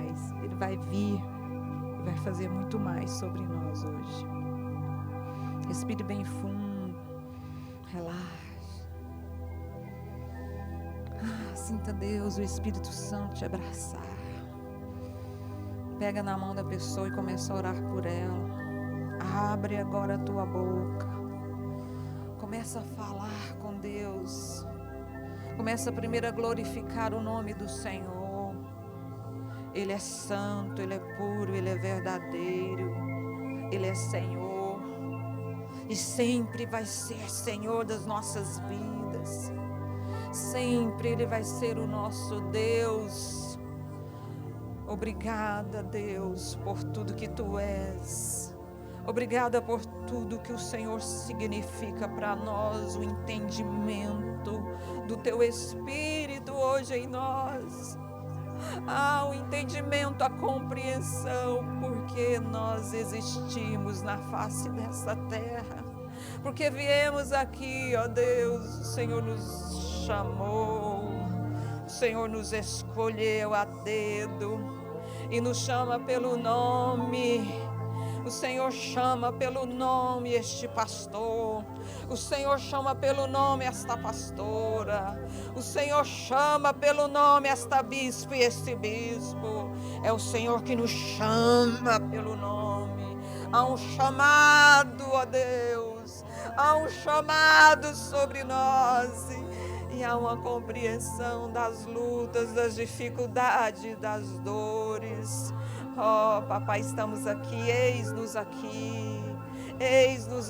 mais. Ele vai vir e vai fazer muito mais sobre nós hoje. Respire bem fundo. Relaxe. Sinta Deus, o Espírito Santo te abraçar. Pega na mão da pessoa e começa a orar por ela. Abre agora a tua boca. Começa a falar com Deus. Começa primeiro a glorificar o nome do Senhor. Ele é santo, Ele é puro, Ele é verdadeiro. Ele é Senhor. E sempre vai ser Senhor das nossas vidas. Sempre Ele vai ser o nosso Deus. Obrigada, Deus, por tudo que Tu és. Obrigada por tudo que o Senhor significa para nós, o entendimento do Teu Espírito hoje em nós. O entendimento, a compreensão, porque nós existimos na face dessa terra. Porque viemos aqui, ó Deus, o Senhor nos chamou, o Senhor nos escolheu a dedo e nos chama pelo nome. O Senhor chama pelo nome este pastor. O Senhor chama pelo nome esta pastora. O Senhor chama pelo nome esta bispa e este bispo. É o Senhor que nos chama pelo nome. Há um chamado, ó Deus. Há um chamado sobre nós. E há uma compreensão das lutas, das dificuldades, das dores. Oh, papai, estamos aqui, eis-nos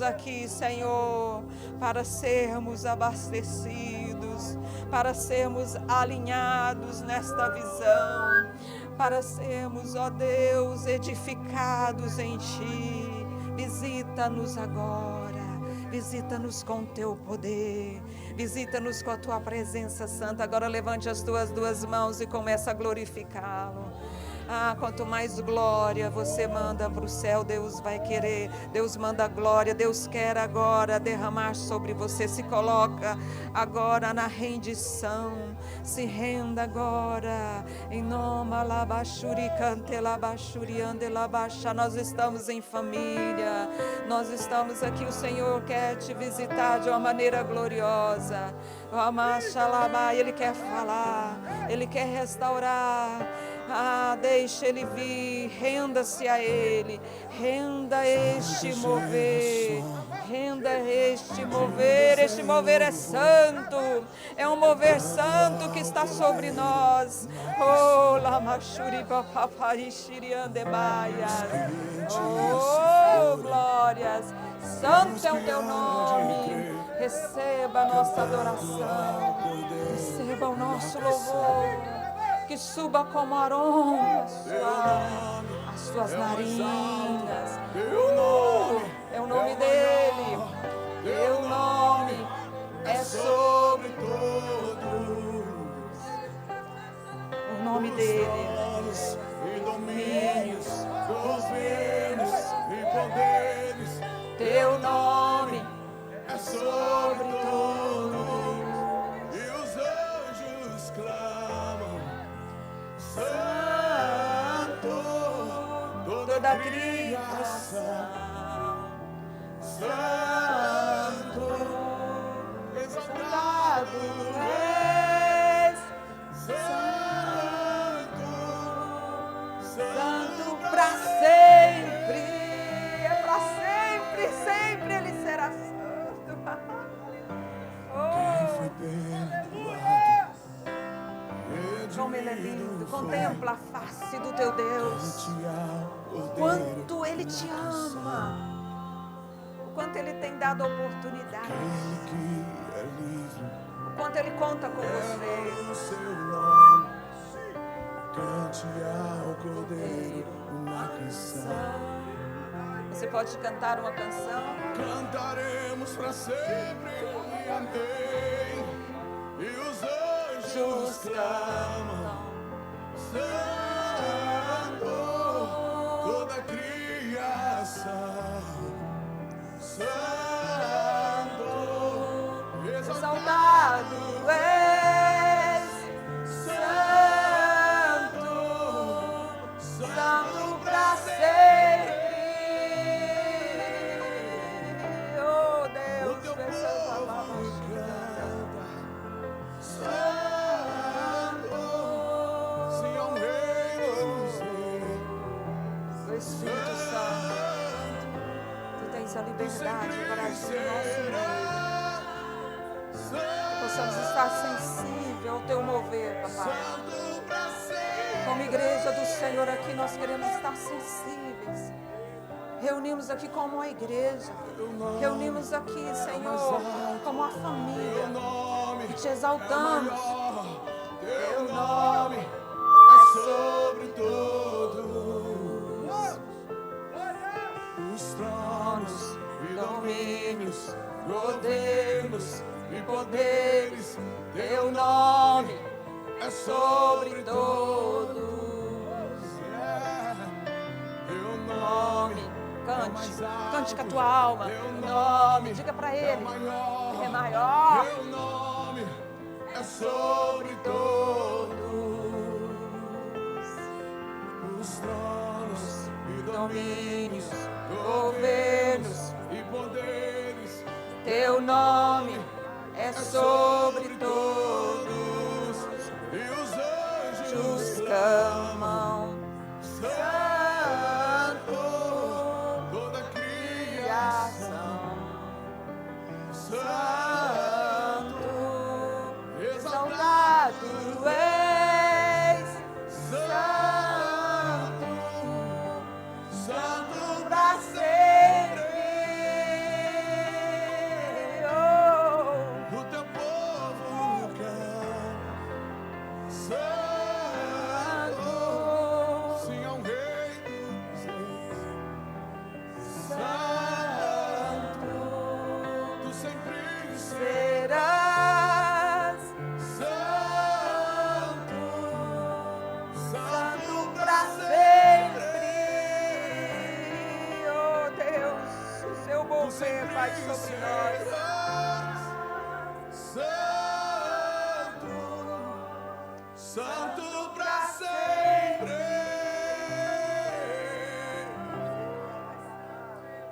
aqui, Senhor, para sermos abastecidos, para sermos alinhados nesta visão, para sermos, ó Deus, edificados em Ti. Visita-nos agora, visita-nos com Teu poder, visita-nos com a Tua presença santa. Agora levante as Tuas duas mãos e comece a glorificá-lo. Quanto mais glória você manda para o céu, Deus vai querer. Deus manda glória, Deus quer agora derramar sobre você. Se coloca agora na rendição, se renda agora, em nome alabashuri cante labashuri ande labasha. Nós estamos em família, nós estamos aqui, o Senhor quer te visitar de uma maneira gloriosa. Ele quer falar, Ele quer restaurar. Deixa Ele vir, renda-se a Ele, renda este mover, este mover é santo, é um mover santo que está sobre nós. Oh, glórias, santo é o Teu nome, receba a nossa adoração, receba o nosso louvor. Que suba como aroma as Tuas narinas. É o nome dEle. Teu nome é sobre todos. O nome dEle. E domínios, governos e poderes. Teu nome é sobre todos. E os anjos clamam. Santo, toda a criação, Santo, exaltado és, Santo para sempre, é para sempre, sempre Ele será santo. Quem foi perdoado? Como Ele é lindo, contempla a face do teu Deus, o quanto Ele te ama, o quanto Ele tem dado oportunidade, o quanto Ele conta com você. Cante ao Cordeiro uma canção. Você pode cantar uma canção? Cantaremos para sempre, amém. E os anjos clamam, Santo, toda a criação, Santo, exaltado és, Santo, verdade para agir no nosso meio. Que possamos estar sensíveis ao teu mover, papai. Como igreja do Senhor aqui, nós queremos estar sensíveis. Reunimos aqui como uma igreja. Reunimos aqui, Senhor, como uma família. E te exaltamos. Teu nome é sobre todos os tronos e domínios, governos e poderes. Teu nome é sobre todos. Teu nome, cante com a tua alma. Teu nome, diga para ele, é maior. Teu nome é sobre todos os tronos e domínios, governos e poderes. Teu nome é sobre todos, e os anjos clamam, Santo, toda a criação, Santo, exaltado és, Santo, Santo pra sempre. O teu povo canta, Santo, sim ao Rei, Santo, tu sempre serás, Santo, Santo pra sempre. Oh Deus, o seu mover vai sobre nós. Santo, Santo pra sempre.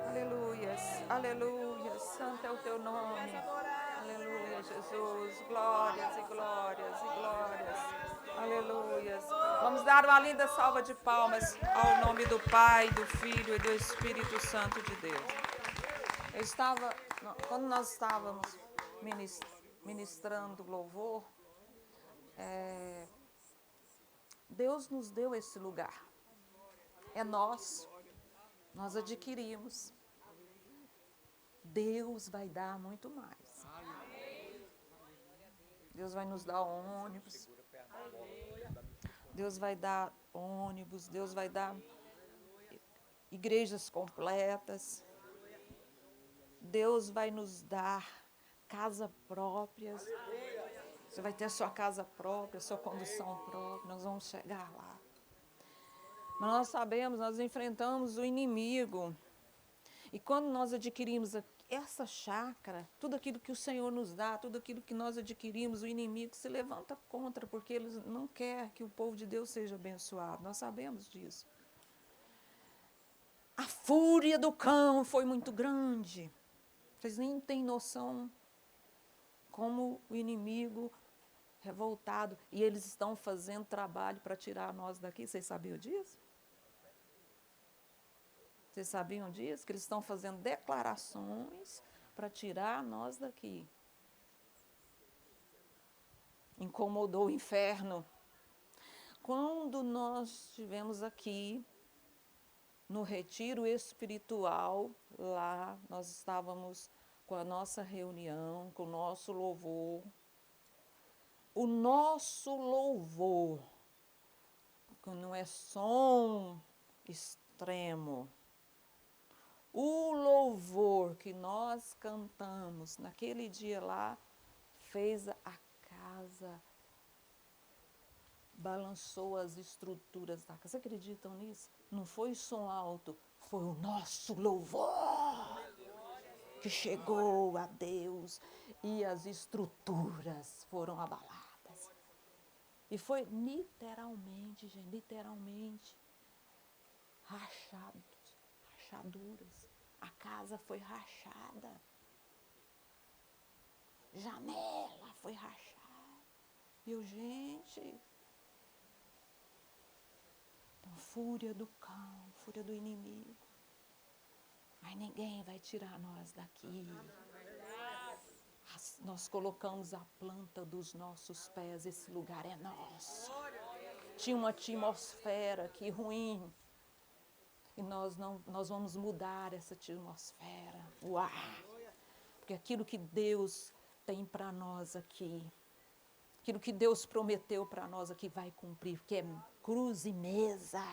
Aleluias, aleluia, santo é o teu nome. Aleluia, Jesus, glórias e glórias e glórias. Aleluias. Vamos dar uma linda salva de palmas ao nome do Pai, do Filho e do Espírito Santo de Deus. Quando nós estávamos ministrando louvor, Deus nos deu esse lugar. É nosso. Nós adquirimos. Deus vai dar muito mais. Deus vai nos dar ônibus. Deus vai dar ônibus. Deus vai dar igrejas completas. Deus vai nos dar casa próprias. Você vai ter a sua casa própria, a sua condução própria. Nós vamos chegar lá. Mas nós sabemos, nós enfrentamos o inimigo. E quando nós adquirimos essa chácara, tudo aquilo que o Senhor nos dá, tudo aquilo que nós adquirimos, o inimigo se levanta contra, porque ele não quer que o povo de Deus seja abençoado. Nós sabemos disso. A fúria do cão foi muito grande. Vocês nem têm noção como o inimigo revoltado. E eles estão fazendo trabalho para tirar nós daqui. Vocês sabiam disso? Vocês sabiam disso? Que eles estão fazendo declarações para tirar nós daqui. Incomodou o inferno. Quando nós estivemos aqui, no retiro espiritual, lá nós estávamos com a nossa reunião, com o nosso louvor. O nosso louvor, que não é som extremo, o louvor que nós cantamos naquele dia lá, fez a casa, balançou as estruturas da casa. Vocês acreditam nisso? Não foi som alto, foi o nosso louvor que chegou a Deus e as estruturas foram abaladas. E foi literalmente, gente, literalmente, rachaduras. A casa foi rachada. Janela foi rachada. E gente, então, fúria do cão, fúria do inimigo. Mas ninguém vai tirar nós daqui. Nós colocamos a planta dos nossos pés, esse lugar é nosso. Tinha uma atmosfera aqui ruim. E nós vamos mudar essa atmosfera. Uau! Porque aquilo que Deus tem para nós aqui, aquilo que Deus prometeu para nós aqui vai cumprir. Porque é cruz e mesa.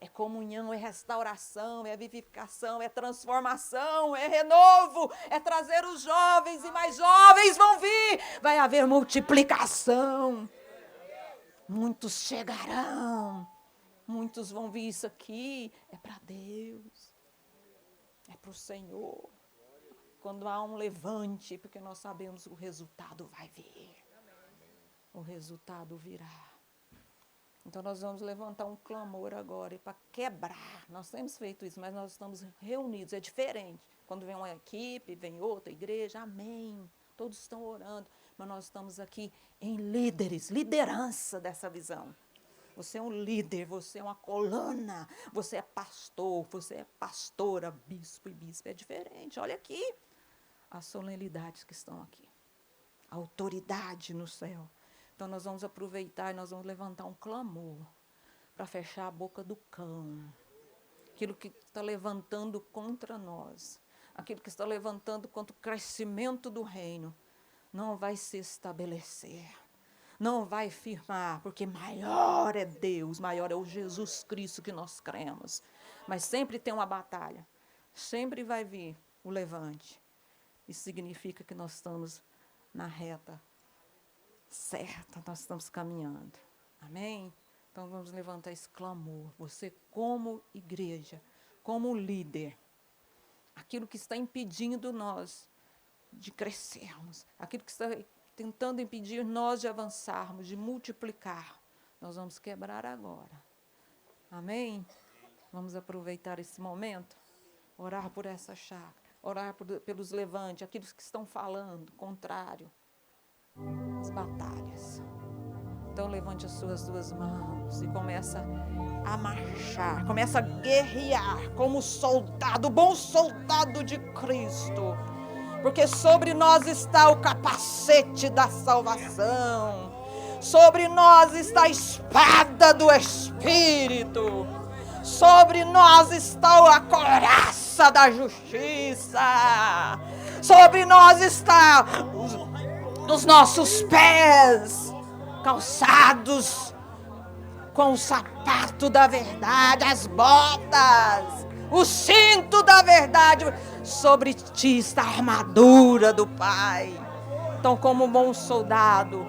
É comunhão, é restauração, é vivificação, é transformação, é renovo, é trazer os jovens e mais jovens vão vir. Vai haver multiplicação. Muitos chegarão. Muitos vão vir. Isso aqui é para Deus. É para o Senhor. Quando há um levante, porque nós sabemos que o resultado vai vir. O resultado virá. Então nós vamos levantar um clamor agora para quebrar. Nós temos feito isso, mas nós estamos reunidos, é diferente. Quando vem uma equipe, vem outra igreja, amém. Todos estão orando, mas nós estamos aqui em líderes, liderança dessa visão. Você é um líder, você é uma coluna, você é pastor, você é pastora, bispo e bispa. É diferente, olha aqui as solenidades que estão aqui. A autoridade no céu. Então nós vamos aproveitar e nós vamos levantar um clamor para fechar a boca do cão. Aquilo que está levantando contra nós, aquilo que está levantando contra o crescimento do reino, não vai se estabelecer, não vai firmar, porque maior é Deus, maior é o Jesus Cristo que nós cremos. Mas sempre tem uma batalha, sempre vai vir o levante. Isso significa que nós estamos na reta certa, nós estamos caminhando. Amém? Então vamos levantar esse clamor. Você como igreja, como líder, aquilo que está impedindo nós de crescermos, aquilo que está tentando impedir nós de avançarmos, de multiplicar, nós vamos quebrar agora. Amém? Vamos aproveitar esse momento, orar por essa chácara, orar pelos levantes, aqueles que estão falando contrário, as batalhas. Então levante as suas duas mãos e começa a marchar, começa a guerrear como soldado, bom soldado de Cristo, porque sobre nós está o capacete da salvação, sobre nós está a espada do Espírito, sobre nós está a couraça da justiça, sobre nós está os nossos pés calçados com o sapato da verdade, as botas, o cinto da verdade. Sobre ti está a armadura do Pai. Então, como um bom soldado,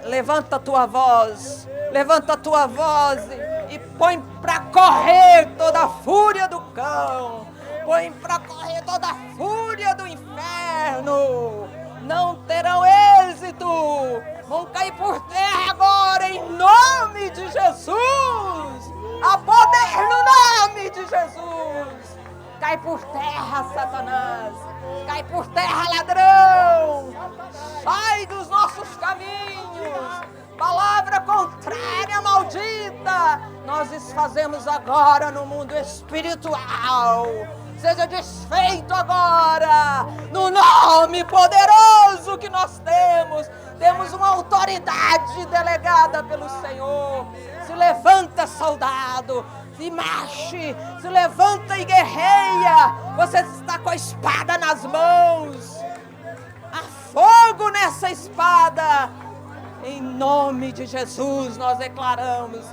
levanta a tua voz e põe para correr toda a fúria do cão, põe para correr toda a fúria do inferno. Não terão êxito, vão cair por terra agora em nome de Jesus. Há poder no nome de Jesus. Cai por terra, Satanás, cai por terra, ladrão, sai dos nossos caminhos, palavra contrária, maldita, nós desfazemos agora no mundo espiritual. Seja desfeito agora, no nome poderoso que nós temos uma autoridade delegada pelo Senhor. Se levanta, soldado, se marche, se levanta e guerreia. Você está com a espada nas mãos. Há fogo nessa espada. Em nome de Jesus nós declaramos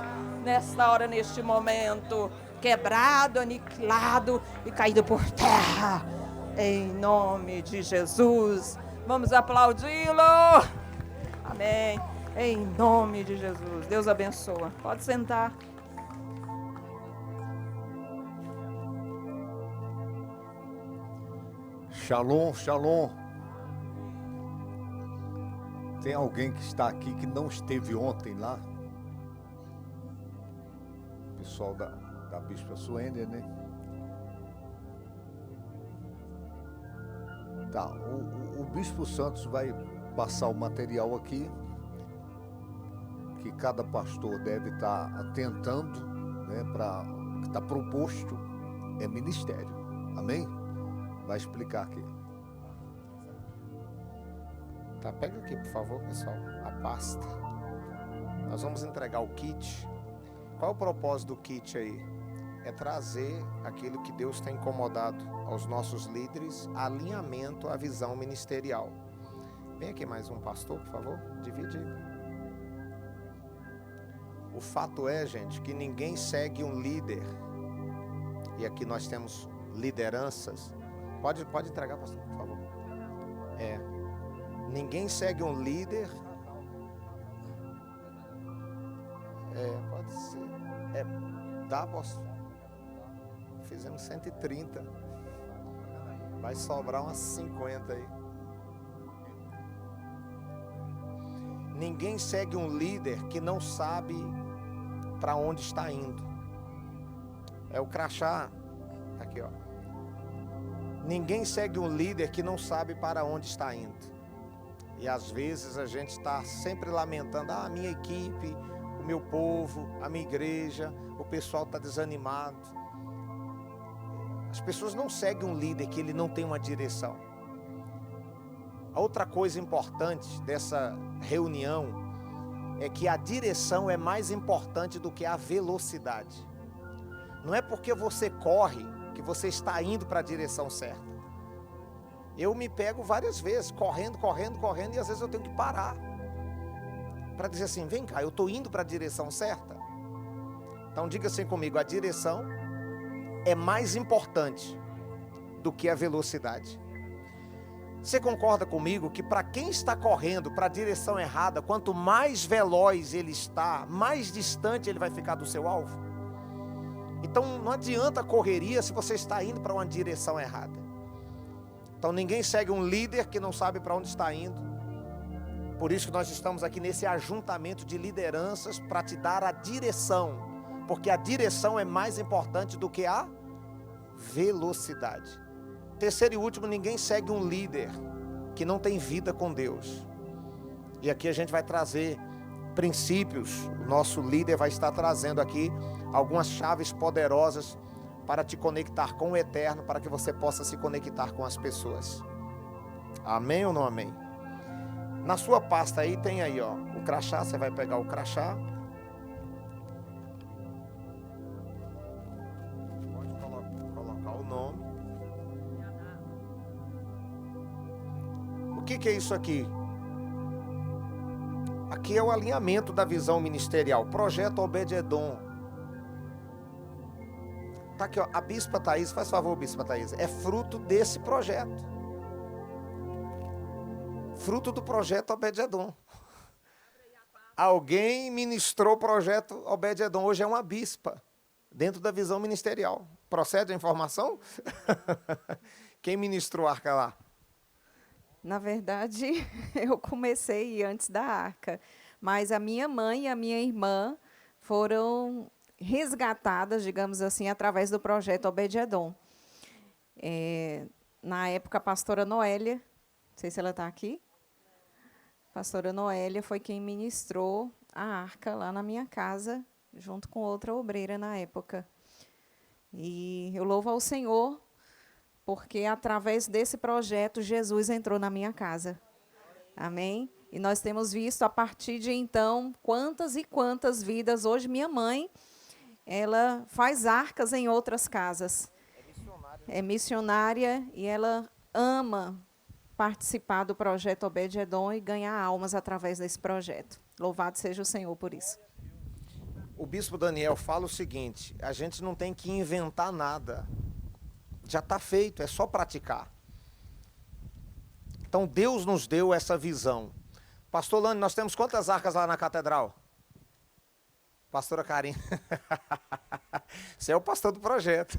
nesta hora, neste momento, quebrado, aniquilado e caído por terra, em nome de Jesus. Vamos aplaudi-lo. Amém. Em nome de Jesus. Deus abençoa. Pode sentar. Shalom, shalom. Tem alguém que está aqui que não esteve ontem lá? O pessoal da Bispa Suênia, né? Tá, o Bispo Santos vai passar o material aqui, que cada pastor deve estar atentando, né, para o que está proposto, é ministério. Amém? Vai explicar aqui. Tá, pega aqui, por favor, pessoal, a pasta. Nós vamos entregar o kit. Qual é o propósito do kit aí? É trazer aquilo que Deus tem incomodado aos nossos líderes, alinhamento à visão ministerial. Vem aqui mais um pastor, por favor, divide aí. O fato é, gente, que ninguém segue um líder, e aqui nós temos lideranças. Pode entregar, pastor, por favor. Ninguém segue um líder. Pode ser. Dá, pastor. Fizemos 130. Vai sobrar umas 50 aí. Ninguém segue um líder que não sabe para onde está indo. É o crachá. Aqui, ó. Ninguém segue um líder que não sabe para onde está indo. E às vezes a gente está sempre lamentando: a minha equipe, o meu povo, a minha igreja, o pessoal está desanimado. As pessoas não seguem um líder que ele não tem uma direção. A outra coisa importante dessa reunião é que a direção é mais importante do que a velocidade. Não é porque você corre que você está indo para a direção certa. Eu me pego várias vezes correndo, e às vezes eu tenho que parar para dizer assim: vem cá, eu estou indo para a direção certa? Então diga assim comigo: a direção é mais importante do que a velocidade. Você concorda comigo que para quem está correndo para a direção errada, quanto mais veloz ele está, mais distante ele vai ficar do seu alvo? Então não adianta correria se você está indo para uma direção errada. Então ninguém segue um líder que não sabe para onde está indo. Por isso que nós estamos aqui nesse ajuntamento de lideranças para te dar a direção, porque a direção é mais importante do que a velocidade. Terceiro e último, ninguém segue um líder que não tem vida com Deus. E aqui a gente vai trazer princípios. O nosso líder vai estar trazendo aqui algumas chaves poderosas para te conectar com o eterno, para que você possa se conectar com as pessoas. Amém ou não amém? Na sua pasta aí tem aí, ó, o crachá. Você vai pegar o crachá. Pode colocar o nome. O que é isso aqui? Aqui é o alinhamento da visão ministerial. Projeto Obed-Edom. Tá aqui, ó, a Bispa Thaís, faz favor, Bispa Thaís, é fruto desse projeto. Fruto do projeto Obed-Edom. Alguém ministrou o projeto Obed-Edom, hoje é uma bispa, dentro da visão ministerial. Procede a informação? Quem ministrou a arca lá? Na verdade, eu comecei antes da arca, mas a minha mãe e a minha irmã foram resgatadas, digamos assim, através do projeto Obed-Edom. Na época, a pastora Noélia, não sei se ela está aqui, a pastora Noélia foi quem ministrou a arca lá na minha casa, junto com outra obreira na época. E eu louvo ao Senhor, porque através desse projeto, Jesus entrou na minha casa. Amém? E nós temos visto, a partir de então, quantas e quantas vidas. Hoje, minha mãe, ela faz arcas em outras casas. É missionária e ela ama participar do projeto Obed-Edom e ganhar almas através desse projeto. Louvado seja o Senhor por isso. O bispo Daniel fala o seguinte: a gente não tem que inventar nada. Já está feito, é só praticar. Então Deus nos deu essa visão. Pastor Lani, nós temos quantas arcas lá na catedral? Pastora Karine. Você é o pastor do projeto.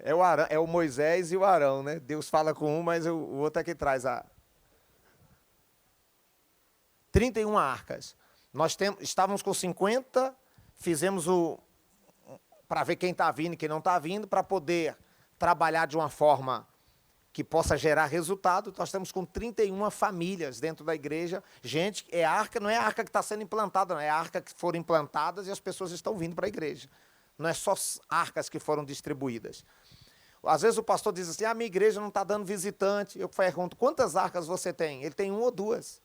É o Moisés e o Arão, né? Deus fala com um, mas o outro é que traz a... 31 arcas. Nós estávamos com 50, fizemos para ver quem está vindo e quem não está vindo, para poder trabalhar de uma forma que possa gerar resultado. Nós estamos com 31 famílias dentro da igreja. Gente, não é a arca que está sendo implantada, não, é a arca que foram implantadas e as pessoas estão vindo para a igreja. Não é só arcas que foram distribuídas. Às vezes o pastor diz assim, a minha igreja não está dando visitante. Eu pergunto, quantas arcas você tem? Ele tem 1 ou 2.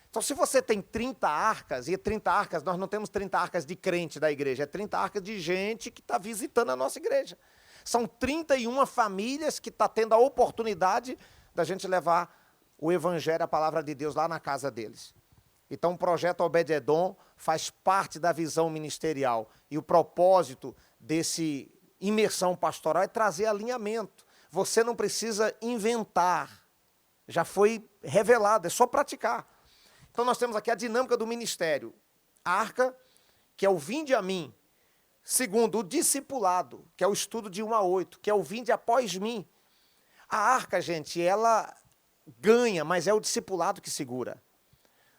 Então, se você tem 30 arcas, e 30 arcas, nós não temos 30 arcas de crente da igreja, é 30 arcas de gente que está visitando a nossa igreja. São 31 famílias que estão tendo a oportunidade da gente levar o evangelho, a palavra de Deus lá na casa deles. Então, o projeto Obed-Edom faz parte da visão ministerial. E o propósito desse imersão pastoral é trazer alinhamento. Você não precisa inventar. Já foi revelado, é só praticar. Então, nós temos aqui a dinâmica do ministério. A arca, que é o vinde a mim. Segundo, o discipulado, que é o estudo de 1 a 8, que é o vinde após mim. A arca, gente, ela ganha, mas é o discipulado que segura.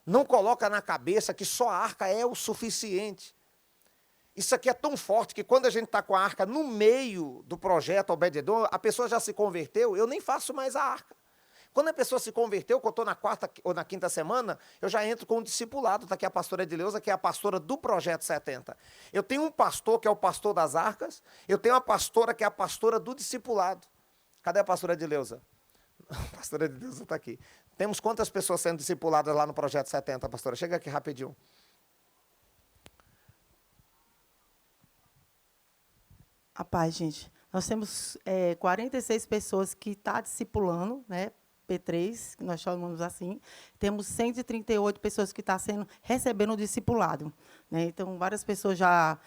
Não coloca na cabeça que só a arca é o suficiente. Isso aqui é tão forte que quando a gente está com a arca no meio do projeto Obed-Edom, a pessoa já se converteu, eu nem faço mais a arca. Quando a pessoa se converteu, que eu estou na 4ª ou na 5ª semana, eu já entro com o discipulado. Está aqui a pastora Edileuza, que é a pastora do Projeto 70. Eu tenho um pastor, que é o pastor das arcas. Eu tenho uma pastora, que é a pastora do discipulado. Cadê a pastora Edileuza? A pastora Edileuza está aqui. Temos quantas pessoas sendo discipuladas lá no Projeto 70, pastora? Chega aqui rapidinho. A paz, gente. Nós temos 46 pessoas que estão discipulando, né? P3, que nós chamamos assim. Temos 138 pessoas que estão recebendo o discipulado, né? Então, várias pessoas já...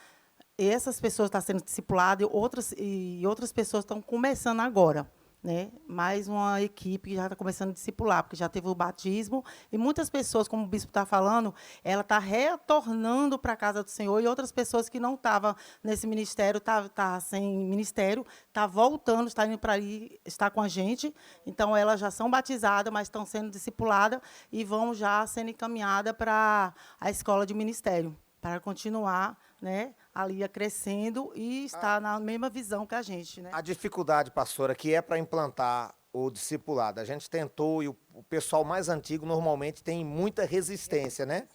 Essas pessoas estão sendo discipuladas e outras pessoas estão começando agora, né? Mais uma equipe que já está começando a discipular, porque já teve o batismo, e muitas pessoas, como o bispo está falando, ela está retornando para a casa do Senhor, e outras pessoas que não estavam nesse ministério, tá sem ministério, está voltando, está indo para aí, está com a gente. Então, elas já são batizadas, mas estão sendo discipuladas e vão já sendo encaminhadas para a escola de ministério, para continuar, né, ali crescendo e estar na mesma visão que a gente, né? A dificuldade, pastora, que é para implantar o discipulado. A gente tentou, e o pessoal mais antigo normalmente tem muita resistência, né?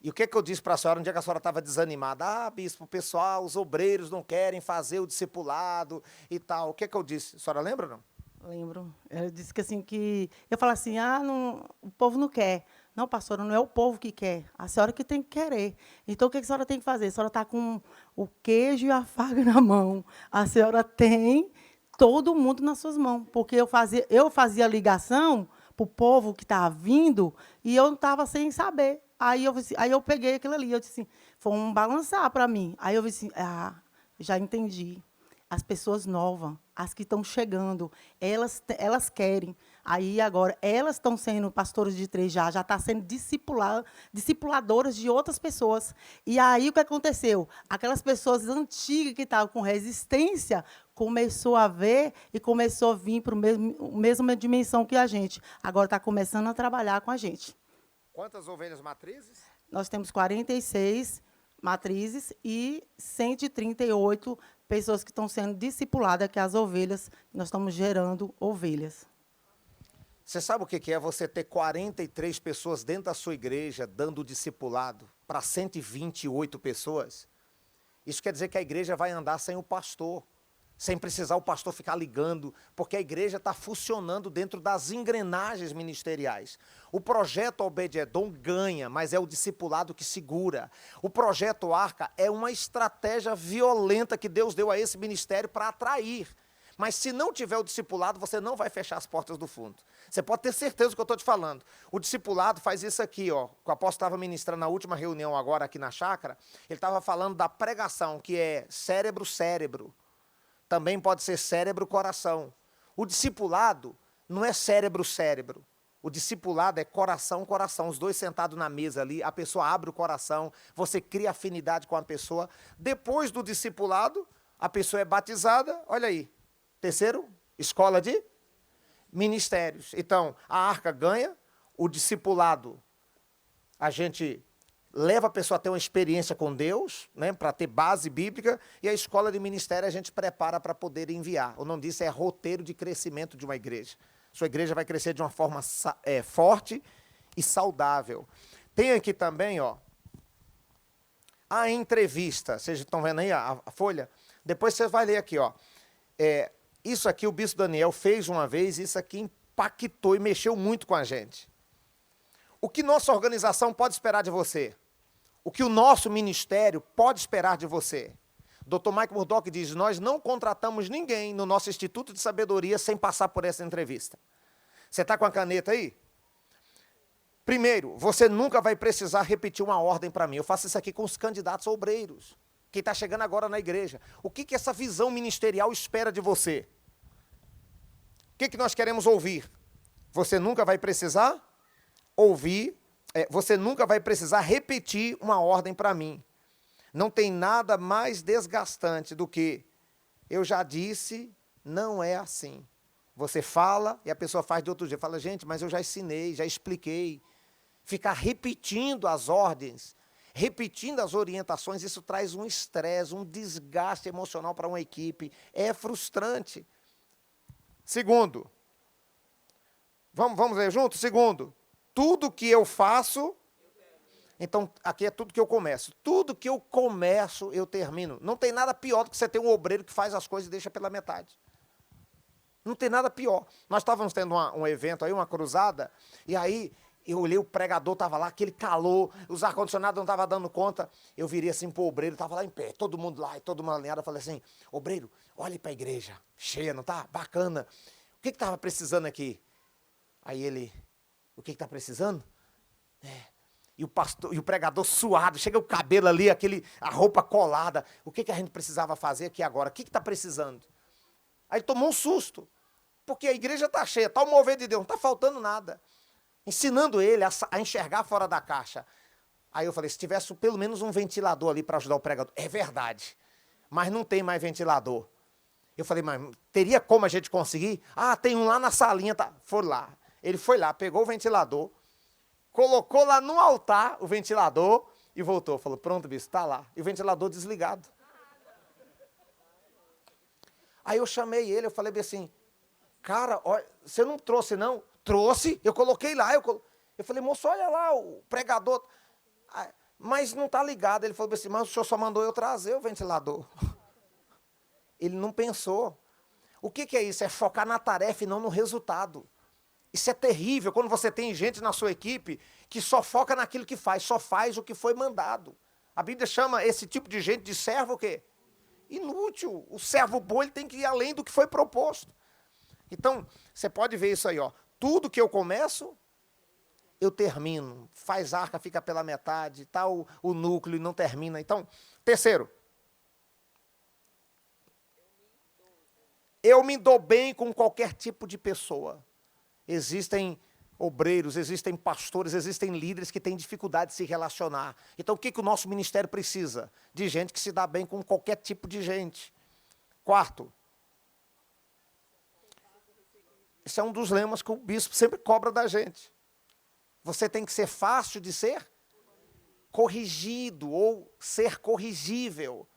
E o que eu disse para a senhora, um dia que a senhora estava desanimada? Ah, bispo, o pessoal, os obreiros não querem fazer o discipulado e tal. O que eu disse? A senhora lembra ou não? Lembro. Eu disse que assim, que... Eu falo assim, não, o povo não quer. Não, pastora, não é o povo que quer, a senhora que tem que querer. Então, o que a senhora tem que fazer? A senhora está com o queijo e a faca na mão. A senhora tem todo mundo nas suas mãos. Porque eu fazia ligação para o povo que estava vindo e eu não estava sem saber. Aí eu peguei aquilo ali, eu disse assim, foi um balançar para mim. Aí eu disse assim, já entendi. As pessoas novas, as que estão chegando, elas querem. Aí, agora, elas estão sendo pastores de 3 já estão sendo discipuladoras de outras pessoas. E aí, o que aconteceu? Aquelas pessoas antigas que estavam com resistência, começou a ver e começou a vir para a mesma dimensão que a gente. Agora está começando a trabalhar com a gente. Quantas ovelhas matrizes? Nós temos 46 matrizes e 138 pessoas que estão sendo discipuladas, que é as ovelhas, nós estamos gerando ovelhas. Você sabe o que é você ter 43 pessoas dentro da sua igreja dando discipulado para 128 pessoas? Isso quer dizer que a igreja vai andar sem o pastor, sem precisar o pastor ficar ligando, porque a igreja está funcionando dentro das engrenagens ministeriais. O projeto Obed-Edom ganha, mas é o discipulado que segura. O projeto Arca é uma estratégia violenta que Deus deu a esse ministério para atrair. Mas se não tiver o discipulado, você não vai fechar as portas do fundo. Você pode ter certeza do que eu estou te falando. O discipulado faz isso aqui, ó. O apóstolo estava ministrando na última reunião agora aqui na chácara, ele estava falando da pregação, que é cérebro-cérebro. Também pode ser cérebro-coração. O discipulado não é cérebro-cérebro. O discipulado é coração-coração. Os dois sentados na mesa ali, a pessoa abre o coração, você cria afinidade com a pessoa. Depois do discipulado, a pessoa é batizada, olha aí. Terceiro, escola de ministérios. Então, a arca ganha, o discipulado, a gente leva a pessoa a ter uma experiência com Deus, né, para ter base bíblica, e a escola de ministério a gente prepara para poder enviar. O nome disso é roteiro de crescimento de uma igreja. Sua igreja vai crescer de uma forma forte e saudável. Tem aqui também, ó, a entrevista. Vocês estão vendo aí a folha? Depois você vai ler aqui, ó. Isso aqui o bispo Daniel fez uma vez, isso aqui impactou e mexeu muito com a gente. O que nossa organização pode esperar de você? O que o nosso ministério pode esperar de você? Dr. Mike Murdock diz, nós não contratamos ninguém no nosso Instituto de Sabedoria sem passar por essa entrevista. Você está com a caneta aí? Primeiro, você nunca vai precisar repetir uma ordem para mim. Eu faço isso aqui com os candidatos obreiros. Quem está chegando agora na igreja. O que essa visão ministerial espera de você? O que nós queremos ouvir? Você nunca vai precisar ouvir, você nunca vai precisar repetir uma ordem para mim. Não tem nada mais desgastante do que, eu já disse, não é assim. Você fala e a pessoa faz de outro jeito. Fala, gente, mas eu já ensinei, já expliquei. Ficar repetindo as ordens, repetindo as orientações, isso traz um estresse, um desgaste emocional para uma equipe. É frustrante. Segundo, vamos ler junto? Segundo, tudo que eu faço, então aqui é tudo que eu começo. Tudo que eu começo, eu termino. Não tem nada pior do que você ter um obreiro que faz as coisas e deixa pela metade. Não tem nada pior. Nós estávamos tendo um evento aí, uma cruzada, e aí eu olhei, o pregador estava lá, aquele calor, os ar-condicionados não estavam dando conta. Eu virei assim para o obreiro, estava lá em pé, todo mundo lá, todo mundo alinhado. Eu falei assim, obreiro, olhe para a igreja, cheia, não tá? Bacana. O que estava precisando aqui? Aí ele, o que está precisando? E o pastor, e o pregador suado, chega o cabelo ali, a roupa colada. O que a gente precisava fazer aqui agora? O que está precisando? Aí ele tomou um susto, porque a igreja está cheia, está o mover de Deus, não está faltando nada. Ensinando ele a enxergar fora da caixa. Aí eu falei, se tivesse pelo menos um ventilador ali para ajudar o pregador. É verdade, mas não tem mais ventilador. Eu falei, mas teria como a gente conseguir? Ah, tem um lá na salinha, tá? Foi lá. Ele foi lá, pegou o ventilador, colocou lá no altar o ventilador e voltou. Falou, pronto, bispo, está lá. E o ventilador desligado. Aí eu chamei ele, eu falei assim, cara, olha, você não trouxe não? Trouxe, eu coloquei lá. Eu falei, moço, olha lá, o pregador. Mas não está ligado. Ele falou assim, mas o senhor só mandou eu trazer o ventilador. Ele não pensou. O que é isso? É focar na tarefa e não no resultado. Isso é terrível quando você tem gente na sua equipe que só foca naquilo que faz, só faz o que foi mandado. A Bíblia chama esse tipo de gente de servo o quê? Inútil. O servo bom ele tem que ir além do que foi proposto. Então, você pode ver isso aí, ó. Tudo que eu começo, eu termino. Faz arca, fica pela metade, tá o núcleo e não termina. Então, terceiro. Eu me dou bem com qualquer tipo de pessoa. Existem obreiros, existem pastores, existem líderes que têm dificuldade de se relacionar. Então, o que o nosso ministério precisa? De gente que se dá bem com qualquer tipo de gente. Quarto. Esse é um dos lemas que o bispo sempre cobra da gente. Você tem que ser fácil de ser corrigido ou ser corrigível.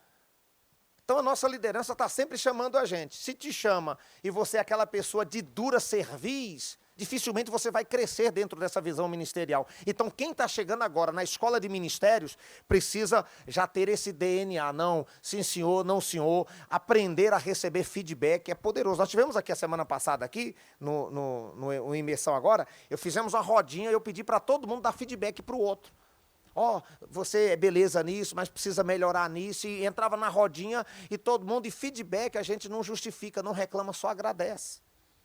Então a nossa liderança está sempre chamando a gente. Se te chama e você é aquela pessoa de dura cerviz, dificilmente você vai crescer dentro dessa visão ministerial. Então quem está chegando agora na escola de ministérios precisa já ter esse DNA. Não, sim senhor, não senhor. Aprender a receber feedback é poderoso. Nós tivemos aqui a semana passada, aqui, no Imersão agora, fizemos uma rodinha e eu pedi para todo mundo dar feedback para o outro. Ó, você é beleza nisso, mas precisa melhorar nisso. E entrava na rodinha e todo mundo, e feedback a gente não justifica, não reclama, só agradece.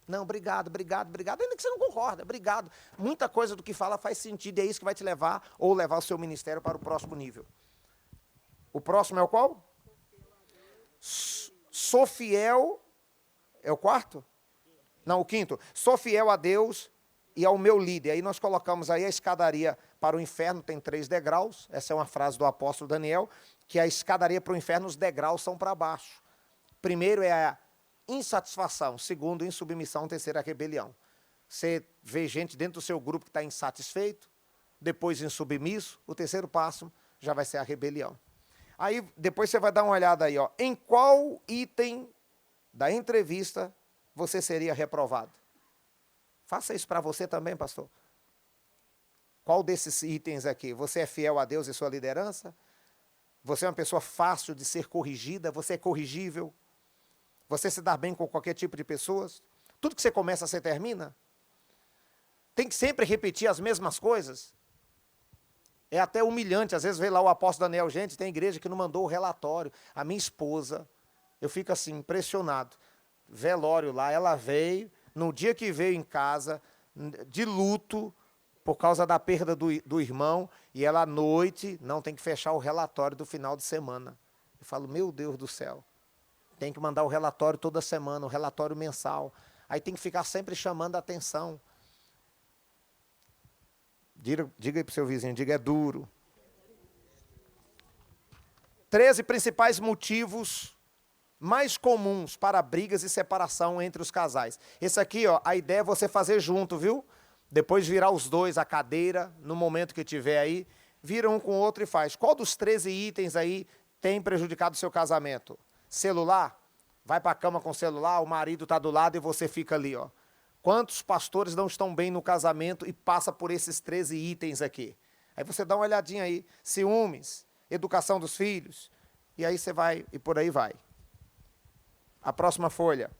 Não, obrigado, obrigado, obrigado. Ainda que você não concorda, obrigado. Muita coisa do que fala faz sentido, e é isso que vai te levar, ou levar o seu ministério para o próximo nível. O próximo é o qual? Sou fiel, é o quarto? Não, o quinto. Sou fiel a Deus e ao meu líder. Aí nós colocamos aí a escadaria para o inferno, tem 3 degraus. Essa é uma frase do apóstolo Daniel, que a escadaria para o inferno, os degraus são para baixo. Primeiro é a insatisfação, segundo, insubmissão, terceiro, a rebelião. Você vê gente dentro do seu grupo que está insatisfeito, depois insubmisso, o terceiro passo já vai ser a rebelião. Aí, depois você vai dar uma olhada aí, ó, em qual item da entrevista você seria reprovado? Faça isso para você também, pastor. Qual desses itens aqui? Você é fiel a Deus e sua liderança? Você é uma pessoa fácil de ser corrigida? Você é corrigível? Você se dar bem com qualquer tipo de pessoas? Tudo que você começa, você termina? Tem que sempre repetir as mesmas coisas? É até humilhante. Às vezes vem lá o apóstolo Daniel, gente, tem igreja que não mandou o relatório. A minha esposa, eu fico assim, impressionado. Velório lá, ela veio, no dia que veio em casa, de luto, por causa da perda do irmão, e ela à noite não tem que fechar o relatório do final de semana. Eu falo, meu Deus do céu, tem que mandar o relatório toda semana, o relatório mensal. Aí tem que ficar sempre chamando a atenção. Diga aí para o seu vizinho, diga, é duro. 13 principais motivos mais comuns para brigas e separação entre os casais. Esse aqui, ó, a ideia é você fazer junto, viu? Depois virar os dois a cadeira, no momento que tiver aí, vira um com o outro e faz. Qual dos 13 itens aí tem prejudicado o seu casamento? Celular? Vai para a cama com o celular, o marido está do lado e você fica ali, ó. Quantos pastores não estão bem no casamento e passa por esses 13 itens aqui? Aí você dá uma olhadinha aí. Ciúmes, educação dos filhos, e aí você vai, e por aí vai. A próxima folha.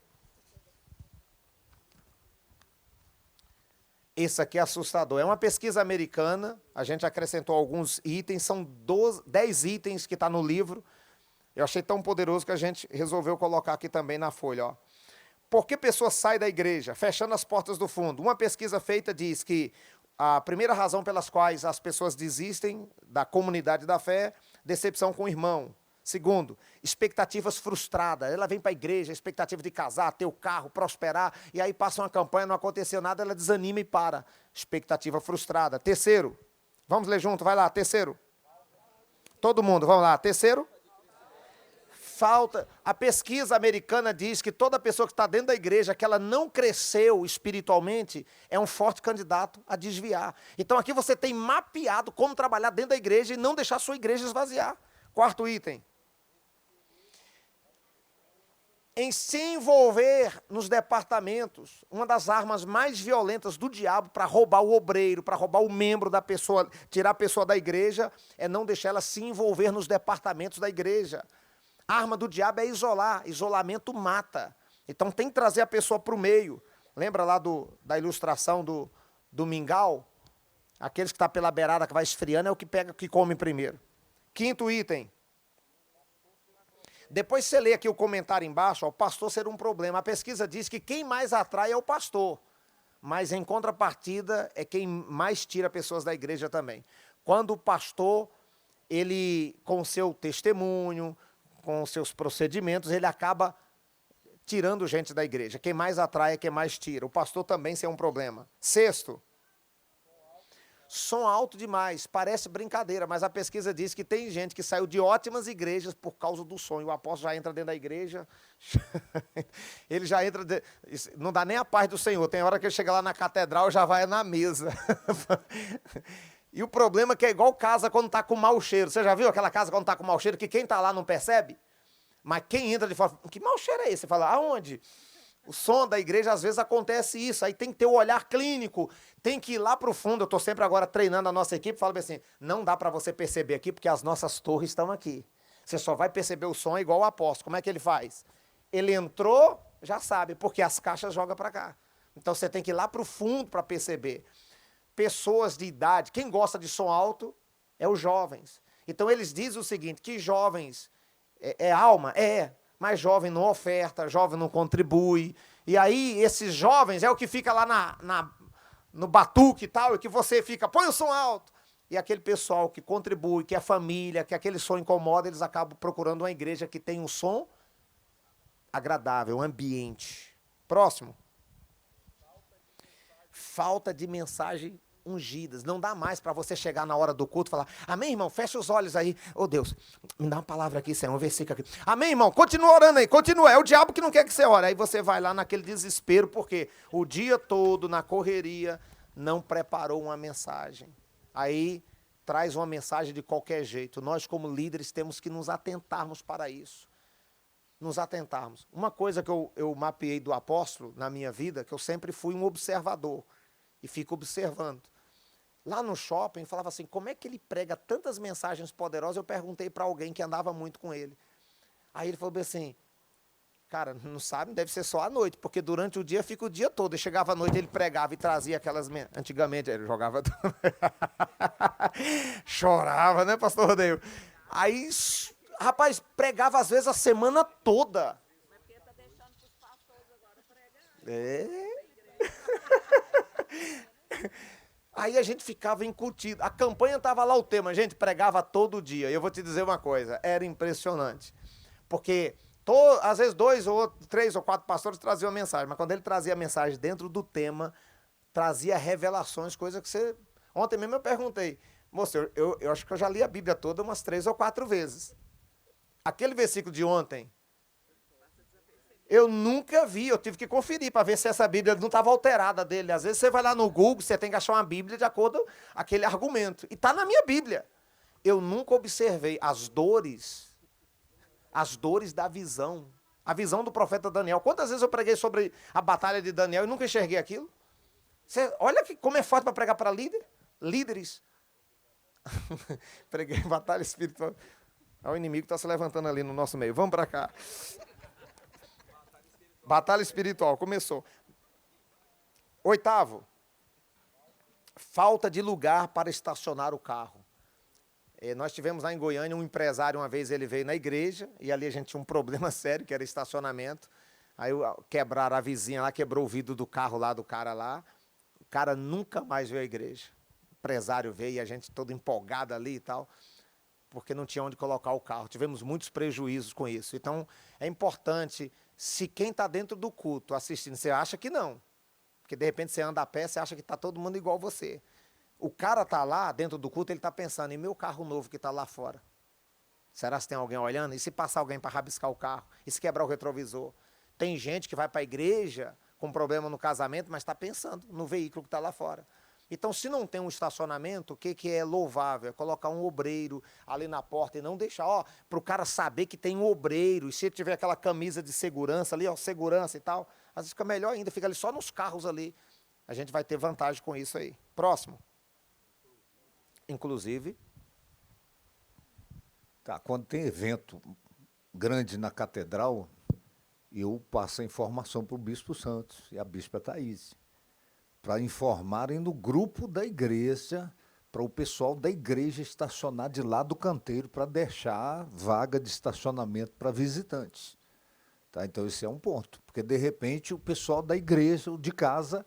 Esse aqui é assustador. É uma pesquisa americana, a gente acrescentou alguns itens, são 10 itens que está no livro. Eu achei tão poderoso que a gente resolveu colocar aqui também na folha, ó. Por que pessoas saem da igreja, fechando as portas do fundo? Uma pesquisa feita diz que a primeira razão pelas quais as pessoas desistem da comunidade da fé, decepção com o irmão. Segundo, expectativas frustradas. Ela vem para a igreja, expectativa de casar, ter o carro, prosperar, e aí passa uma campanha, não aconteceu nada, ela desanima e para. Expectativa frustrada. Terceiro, vamos ler junto, vai lá, terceiro. Todo mundo, vamos lá, terceiro. Falta. A pesquisa americana diz que toda pessoa que está dentro da igreja, que ela não cresceu espiritualmente, é um forte candidato a desviar. Então aqui você tem mapeado como trabalhar dentro da igreja e não deixar a sua igreja esvaziar. Quarto item. Em se envolver nos departamentos, uma das armas mais violentas do diabo para roubar o obreiro, para roubar o membro da pessoa, tirar a pessoa da igreja, é não deixar ela se envolver nos departamentos da igreja. A arma do diabo é isolar, isolamento mata. Então tem que trazer a pessoa para o meio. Lembra lá da ilustração do mingau? Aqueles que estão pela beirada, que vai esfriando, é o que pega, que come primeiro. Quinto item. Depois você lê aqui o comentário embaixo, ó, o pastor ser um problema. A pesquisa diz que quem mais atrai é o pastor. Mas em contrapartida é quem mais tira pessoas da igreja também. Quando o pastor, ele com o seu testemunho, com os seus procedimentos, ele acaba tirando gente da igreja. Quem mais atrai é quem mais tira. O pastor também isso é um problema. Sexto, som alto demais. Parece brincadeira, mas a pesquisa diz que tem gente que saiu de ótimas igrejas por causa do som. E o apóstolo já entra dentro da igreja, ele já entra, não dá nem a paz do Senhor. Tem hora que ele chega lá na catedral, já vai na mesa. E o problema é que é igual casa quando está com mau cheiro. Você já viu aquela casa quando está com mau cheiro, que quem está lá não percebe? Mas quem entra de fora, que mau cheiro é esse? Você fala, aonde? O som da igreja, às vezes acontece isso. Aí tem que ter o olhar clínico, tem que ir lá para o fundo. Eu estou sempre agora treinando a nossa equipe, falo assim, não dá para você perceber aqui, porque as nossas torres estão aqui. Você só vai perceber o som igual o apóstolo. Como é que ele faz? Ele entrou, já sabe, porque as caixas jogam para cá. Então você tem que ir lá para o fundo para perceber. Pessoas de idade, quem gosta de som alto é os jovens. Então eles dizem o seguinte, que jovens é alma? É, mas jovem não oferta, jovem não contribui. E aí esses jovens é o que fica lá no batuque e tal, e que você fica, põe o som alto. E aquele pessoal que contribui, que é família, que aquele som incomoda, eles acabam procurando uma igreja que tem um som agradável, um ambiente. Próximo. Falta de mensagem ungidas. Não dá mais para você chegar na hora do culto e falar, amém, irmão? Fecha os olhos aí. Ô Deus, me dá uma palavra aqui, Senhor, um versículo aqui. Amém, irmão? Continua orando aí, continua. É o diabo que não quer que você ore. Aí você vai lá naquele desespero, porque o dia todo, na correria, não preparou uma mensagem. Aí traz uma mensagem de qualquer jeito. Nós, como líderes, temos que nos atentarmos para isso. Nos atentarmos. Uma coisa que eu mapeei do apóstolo na minha vida, que eu sempre fui um observador e fico observando. Lá no shopping, falava assim, como é que ele prega tantas mensagens poderosas? Eu perguntei para alguém que andava muito com ele. Aí ele falou assim, Cara, não sabe, deve ser só à noite, porque durante o dia fica o dia todo. E chegava à noite, ele pregava e trazia aquelas... Antigamente, ele jogava... Chorava, né, pastor Rodeio? Aí, rapaz, pregava às vezes a semana toda. É. Aí a gente ficava incutido. A campanha estava lá o tema, a gente pregava todo dia. E eu vou te dizer uma coisa, era impressionante. Porque às vezes 2 ou 3 ou 4 pastores traziam a mensagem, mas quando ele trazia a mensagem dentro do tema, trazia revelações, coisa que você... Ontem mesmo eu perguntei, moço, eu acho que eu já li a Bíblia toda umas 3 ou 4 vezes. Aquele versículo de ontem, eu nunca vi, eu tive que conferir para ver se essa Bíblia não estava alterada dele. Às vezes você vai lá no Google, você tem que achar uma Bíblia de acordo com aquele argumento. E está na minha Bíblia. Eu nunca observei as dores da visão. A visão do profeta Daniel. Quantas vezes eu preguei sobre a batalha de Daniel e nunca enxerguei aquilo? Olha como é forte para pregar para líderes. Preguei batalha espiritual. Olha o inimigo está se levantando ali no nosso meio. Vamos para cá. Batalha espiritual, começou. 8º, falta de lugar para estacionar o carro. Nós tivemos lá em Goiânia um empresário, uma vez ele veio na igreja, e ali a gente tinha um problema sério, que era estacionamento. Aí quebraram a vizinha lá, quebrou o vidro do carro lá, do cara lá. O cara nunca mais veio à igreja. O empresário veio e a gente todo empolgado ali e tal, porque não tinha onde colocar o carro. Tivemos muitos prejuízos com isso. Então, é importante... Se quem está dentro do culto assistindo, você acha que não. Porque de repente você anda a pé, você acha que está todo mundo igual você. O cara está lá dentro do culto, ele está pensando, em meu carro novo que está lá fora? Será que tem alguém olhando? E se passar alguém para rabiscar o carro? E se quebrar o retrovisor? Tem gente que vai para a igreja com problema no casamento, mas está pensando no veículo que está lá fora. Então, se não tem um estacionamento, o que é louvável? É colocar um obreiro ali na porta e não deixar, para o cara saber que tem um obreiro. E se ele tiver aquela camisa de segurança ali, segurança e tal, às vezes fica melhor ainda, fica ali só nos carros ali. A gente vai ter vantagem com isso aí. Próximo. Inclusive. Tá, quando tem evento grande na catedral, eu passo a informação para o Bispo Santos e a Bispa Thaís, para informarem no grupo da igreja, para o pessoal da igreja estacionar de lá do canteiro para deixar vaga de estacionamento para visitantes. Tá? Então, esse é um ponto, porque, de repente, o pessoal da igreja, ou de casa,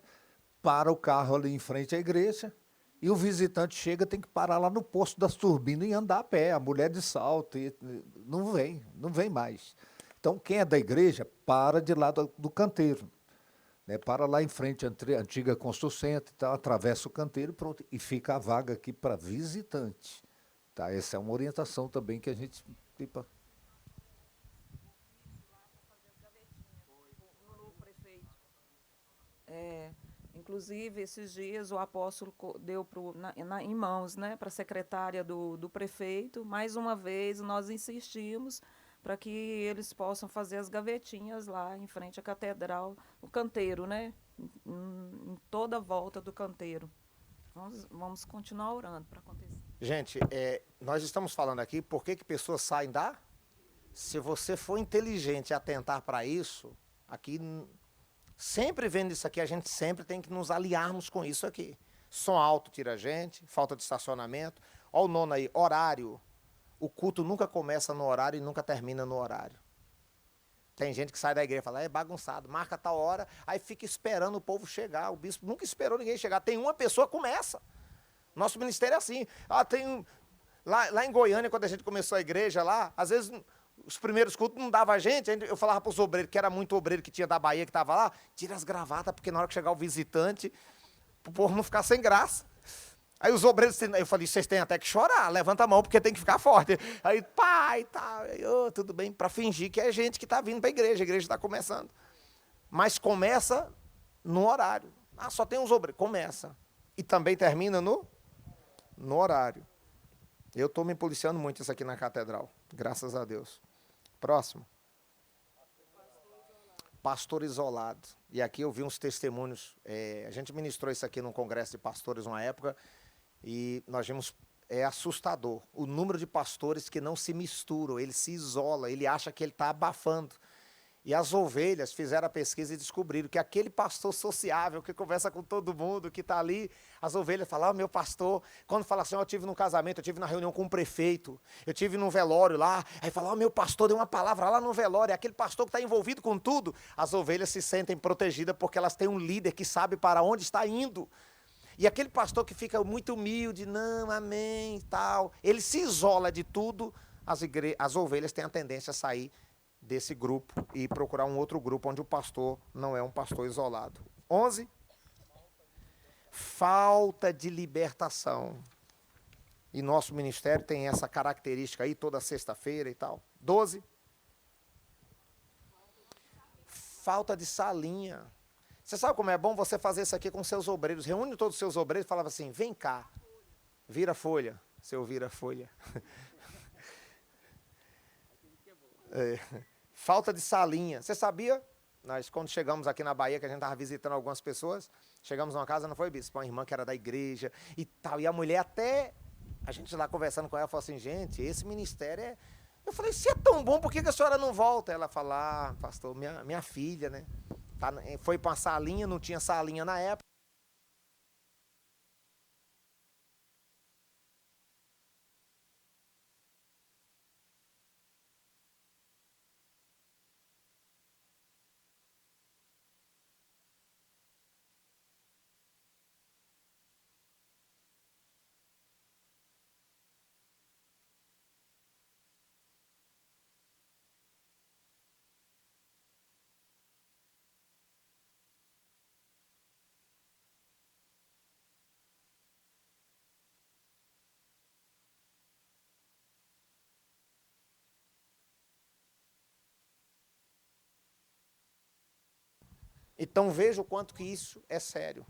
para o carro ali em frente à igreja, e o visitante chega, tem que parar lá no posto das turbinas e andar a pé, a mulher de salto, e não vem mais. Então, quem é da igreja, para de lá do canteiro. Para lá em frente à antiga Construcentro, tá, atravessa o canteiro, pronto, e fica a vaga aqui para visitante. Tá? Essa é uma orientação também que a gente... Inclusive, esses dias o apóstolo deu em mãos, né, para a secretária do prefeito. Mais uma vez, nós insistimos para que eles possam fazer as gavetinhas lá em frente à catedral, o canteiro, né? Em toda a volta do canteiro. Vamos continuar orando para acontecer. Gente, nós estamos falando aqui por que pessoas saem da... Se você for inteligente e atentar para isso, aqui, sempre vendo isso aqui, a gente sempre tem que nos aliarmos com isso aqui. Som alto tira a gente, falta de estacionamento. Olha o 9 aí, horário. O culto nunca começa no horário e nunca termina no horário. Tem gente que sai da igreja e fala, é bagunçado, marca tal hora, aí fica esperando o povo chegar. O bispo nunca esperou ninguém chegar. Tem uma pessoa, começa. Nosso ministério é assim. Lá em Goiânia, quando a gente começou a igreja lá, às vezes os primeiros cultos não dava a gente, eu falava para os obreiros, que era muito obreiro que tinha da Bahia, que estava lá, tira as gravatas, porque na hora que chegar o visitante, o povo não ficar sem graça. Aí os obreiros, eu falei, vocês têm até que chorar, levanta a mão, porque tem que ficar forte. Aí, pai, tá, tudo bem, para fingir que é gente que está vindo para a igreja está começando. Mas começa no horário. Só tem uns obreiros, começa. E também termina no horário. Eu estou me policiando muito isso aqui na catedral, graças a Deus. Próximo. Pastor isolado. E aqui eu vi uns testemunhos, a gente ministrou isso aqui num congresso de pastores uma época, e nós vimos, é assustador, o número de pastores que não se misturam, ele se isola, ele acha que ele está abafando. E as ovelhas fizeram a pesquisa e descobriram que aquele pastor sociável, que conversa com todo mundo, que está ali, as ovelhas falam, meu pastor, quando fala assim, eu tive num casamento, eu tive na reunião com o prefeito, eu tive num velório lá, aí fala, meu pastor deu uma palavra lá no velório, é aquele pastor que está envolvido com tudo. As ovelhas se sentem protegidas porque elas têm um líder que sabe para onde está indo. E aquele pastor que fica muito humilde, não, amém, e tal, ele se isola de tudo, as ovelhas têm a tendência a sair desse grupo e procurar um outro grupo onde o pastor não é um pastor isolado. 11. Falta de libertação. E nosso ministério tem essa característica aí toda sexta-feira e tal. 12. Falta de salinha. Você sabe como é bom você fazer isso aqui com seus obreiros? Reúne todos os seus obreiros e falava assim, vem cá, vira folha, seu vira folha. Falta de salinha. Você sabia? Nós, quando chegamos aqui na Bahia, que a gente estava visitando algumas pessoas, chegamos numa casa, não foi, bispo? Uma irmã que era da igreja e tal. E a mulher até, a gente lá conversando com ela, falou assim, gente, esse ministério é... Eu falei, se é tão bom, por que a senhora não volta? Ela falou, pastor, minha filha, né? Foi para uma salinha, não tinha salinha na época. Então veja o quanto que isso é sério.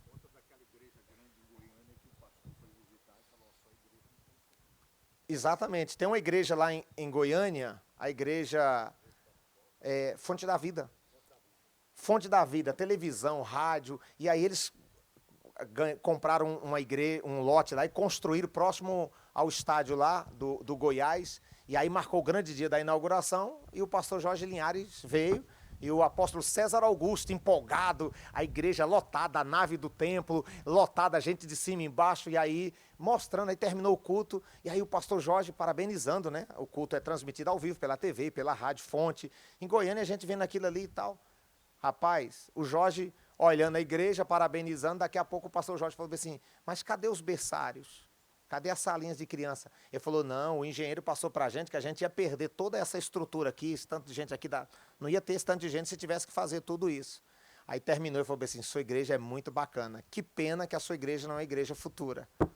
Exatamente. Tem uma igreja lá em Goiânia, a igreja Fonte da Vida. Fonte da Vida, televisão, rádio, e aí eles compraram uma igreja, um lote lá e construíram próximo ao estádio lá do Goiás, e aí marcou o grande dia da inauguração, e o pastor Jorge Linhares veio, e o apóstolo César Augusto, empolgado, a igreja lotada, a nave do templo, lotada, gente de cima e embaixo, e aí mostrando, aí terminou o culto, e aí o pastor Jorge parabenizando, né? O culto é transmitido ao vivo pela TV, pela rádio Fonte, em Goiânia a gente vendo aquilo ali e tal. Rapaz, o Jorge olhando a igreja, parabenizando, daqui a pouco o pastor Jorge falou assim, mas cadê os berçários? Cadê as salinhas de criança? Ele falou, não, o engenheiro passou para a gente que a gente ia perder toda essa estrutura aqui, esse tanto de gente aqui, não ia ter esse tanto de gente se tivesse que fazer tudo isso. Aí terminou e falou assim, sua igreja é muito bacana, que pena que a sua igreja não é uma igreja futura. Ele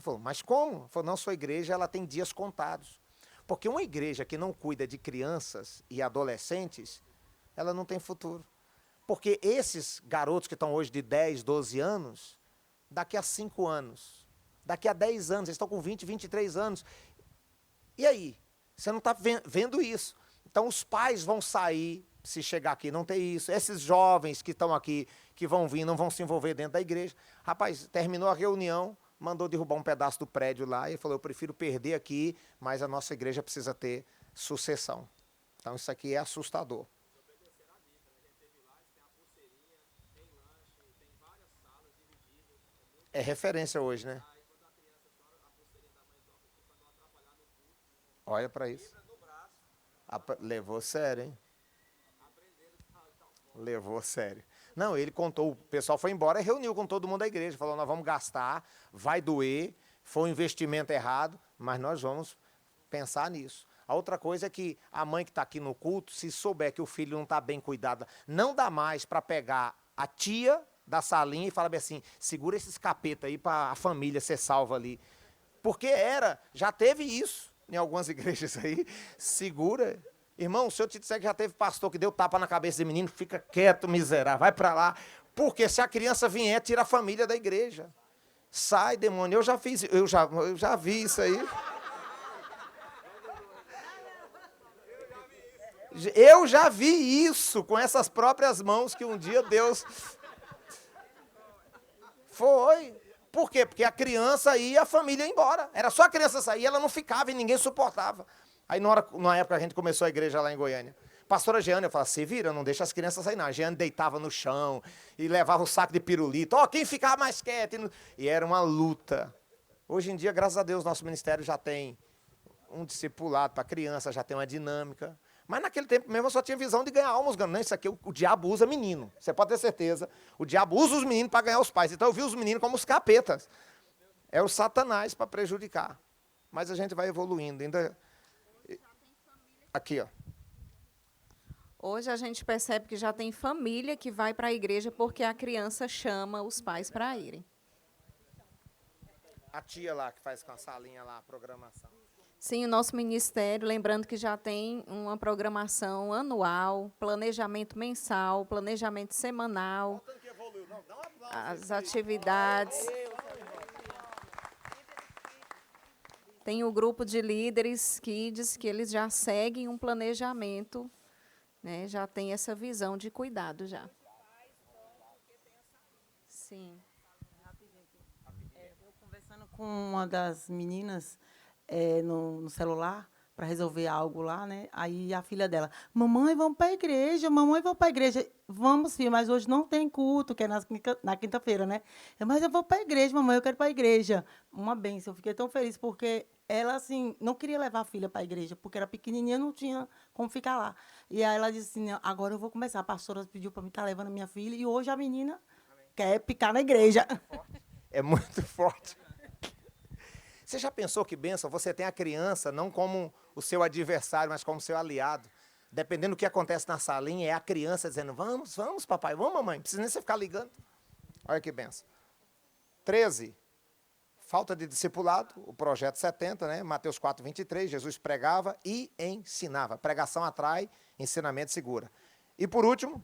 falou, mas como? Ele falou, não, sua igreja ela tem dias contados. Porque uma igreja que não cuida de crianças e adolescentes, ela não tem futuro. Porque esses garotos que estão hoje de 10, 12 anos, daqui a 5 anos, daqui a 10 anos, eles estão com 20, 23 anos. E aí? Você não está vendo isso. Então, os pais vão sair, se chegar aqui não ter isso. Esses jovens que estão aqui, que vão vir, não vão se envolver dentro da igreja. Rapaz, terminou a reunião, mandou derrubar um pedaço do prédio lá e falou, eu prefiro perder aqui, mas a nossa igreja precisa ter sucessão. Então, isso aqui é assustador. É referência hoje, né? Olha para isso. Levou sério, hein? Levou sério. Não, ele contou, o pessoal foi embora e reuniu com todo mundo da igreja. Falou, nós vamos gastar, vai doer, foi um investimento errado, mas nós vamos pensar nisso. A outra coisa é que a mãe que está aqui no culto, se souber que o filho não está bem cuidado, não dá mais para pegar a tia da salinha e falar bem assim, segura esses capeta aí para a família ser salva ali. Porque já teve isso em algumas igrejas aí, segura. Irmão, se eu te disser que já teve pastor que deu tapa na cabeça de menino, fica quieto, miserável, vai para lá. Porque se a criança vier, tira a família da igreja. Sai, demônio, eu já vi isso aí. Eu já vi isso com essas próprias mãos que um dia Deus... Foi. Por quê? Porque a criança ia e a família ia embora. Era só a criança sair, ela não ficava e ninguém suportava. Aí, na época, a gente começou a igreja lá em Goiânia. Pastora Jeane, eu falava, se vira, não deixa as crianças sair não. A Jeane deitava no chão e levava o saco de pirulito. Ó, quem ficava mais quieto? E era uma luta. Hoje em dia, graças a Deus, nosso ministério já tem um discipulado para criança, já tem uma dinâmica. Mas naquele tempo mesmo eu só tinha visão de ganhar almas. Não, isso aqui o diabo usa menino. Você pode ter certeza. O diabo usa os meninos para ganhar os pais. Então eu vi os meninos como os capetas. É o Satanás para prejudicar. Mas a gente vai evoluindo. Ainda... Aqui, ó. Hoje a gente percebe que já tem família que vai para a igreja porque a criança chama os pais para irem. A tia lá que faz com a salinha lá, a programação. Sim, o nosso ministério, lembrando que já tem uma programação anual, planejamento mensal, planejamento semanal, as atividades. Tem o grupo de líderes, kids, que eles já seguem um planejamento, né, já tem essa visão de cuidado já. Sim. Eu conversando com uma das meninas no celular para resolver algo lá, né? Aí a filha dela, mamãe, vamos para a igreja, mamãe, vamos para a igreja. Vamos, filha, mas hoje não tem culto, que é na quinta-feira, né? Mas eu vou para a igreja, mamãe, eu quero ir para a igreja. Uma bênção, eu fiquei tão feliz, porque ela, assim, não queria levar a filha para a igreja, porque era pequenininha, não tinha como ficar lá. E aí ela disse assim, agora eu vou começar. A pastora pediu para mim estar levando a minha filha, e hoje a menina quer picar na igreja. É muito forte. Você já pensou que bênção? Você tem a criança não como o seu adversário, mas como seu aliado. Dependendo do que acontece na salinha, é a criança dizendo, vamos, vamos, papai, vamos, mamãe. Não precisa nem você ficar ligando. Olha que bênção. 13. Falta de discipulado, o projeto 70, né? Mateus 4, 23, Jesus pregava e ensinava. Pregação atrai, ensinamento segura. E por último,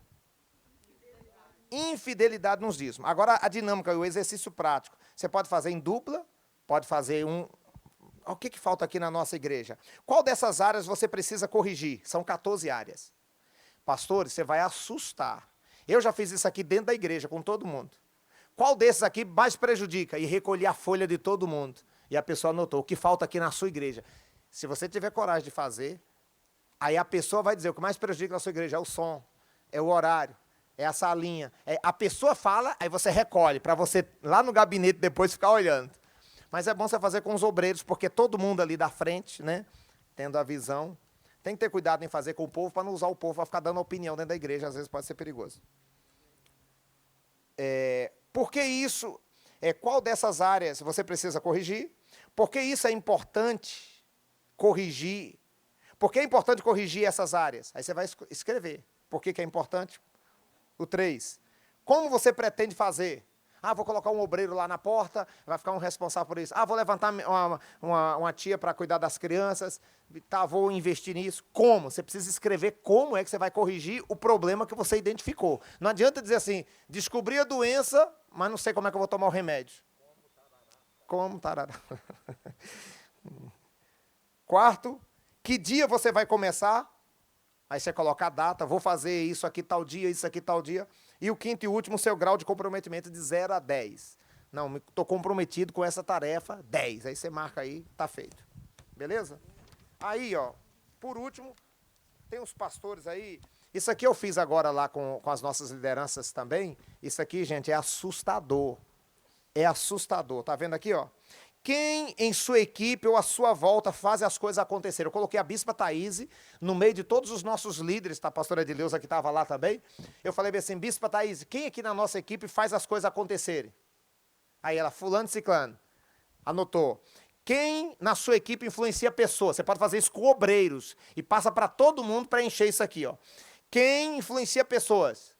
infidelidade nos dízimos. Agora a dinâmica e o exercício prático. Você pode fazer em dupla, pode fazer O que falta aqui na nossa igreja? Qual dessas áreas você precisa corrigir? São 14 áreas. Pastores, você vai assustar. Eu já fiz isso aqui dentro da igreja, com todo mundo. Qual desses aqui mais prejudica? E recolhi a folha de todo mundo. E a pessoa anotou o que falta aqui na sua igreja. Se você tiver coragem de fazer, aí a pessoa vai dizer o que mais prejudica na sua igreja é o som, é o horário, é a salinha. A pessoa fala, aí você recolhe, para você lá no gabinete depois ficar olhando. Mas é bom você fazer com os obreiros, porque todo mundo ali da frente, né, tendo a visão, tem que ter cuidado em fazer com o povo, para não usar o povo para ficar dando opinião dentro da igreja, às vezes pode ser perigoso. Por que isso? Qual dessas áreas você precisa corrigir? Por que isso é importante corrigir? Por que é importante corrigir essas áreas? Aí você vai escrever. Por que é importante? O 3. Como você pretende fazer? Vou colocar um obreiro lá na porta, vai ficar um responsável por isso. Vou levantar uma tia para cuidar das crianças, vou investir nisso. Como? Você precisa escrever como é que você vai corrigir o problema que você identificou. Não adianta dizer assim, descobri a doença, mas não sei como é que eu vou tomar o remédio. Como tarará. 4, que dia você vai começar? Aí você coloca a data, vou fazer isso aqui tal dia, isso aqui tal dia. E o 5º e último, seu grau de comprometimento de 0 a 10. Não, estou comprometido com essa tarefa, 10. Aí você marca aí, está feito. Beleza? Aí, ó, por último, tem os pastores aí. Isso aqui eu fiz agora lá com as nossas lideranças também. Isso aqui, gente, é assustador. É assustador. Tá vendo aqui, ó? Quem em sua equipe ou à sua volta faz as coisas acontecerem? Eu coloquei a Bispa Thaís no meio de todos os nossos líderes, tá? A pastora Edileuza que estava lá também. Eu falei assim, Bispa Thaís, quem aqui na nossa equipe faz as coisas acontecerem? Aí ela, fulano, ciclano. Anotou. Quem na sua equipe influencia pessoas? Você pode fazer isso com obreiros e passa para todo mundo para encher isso aqui, ó. Quem influencia pessoas?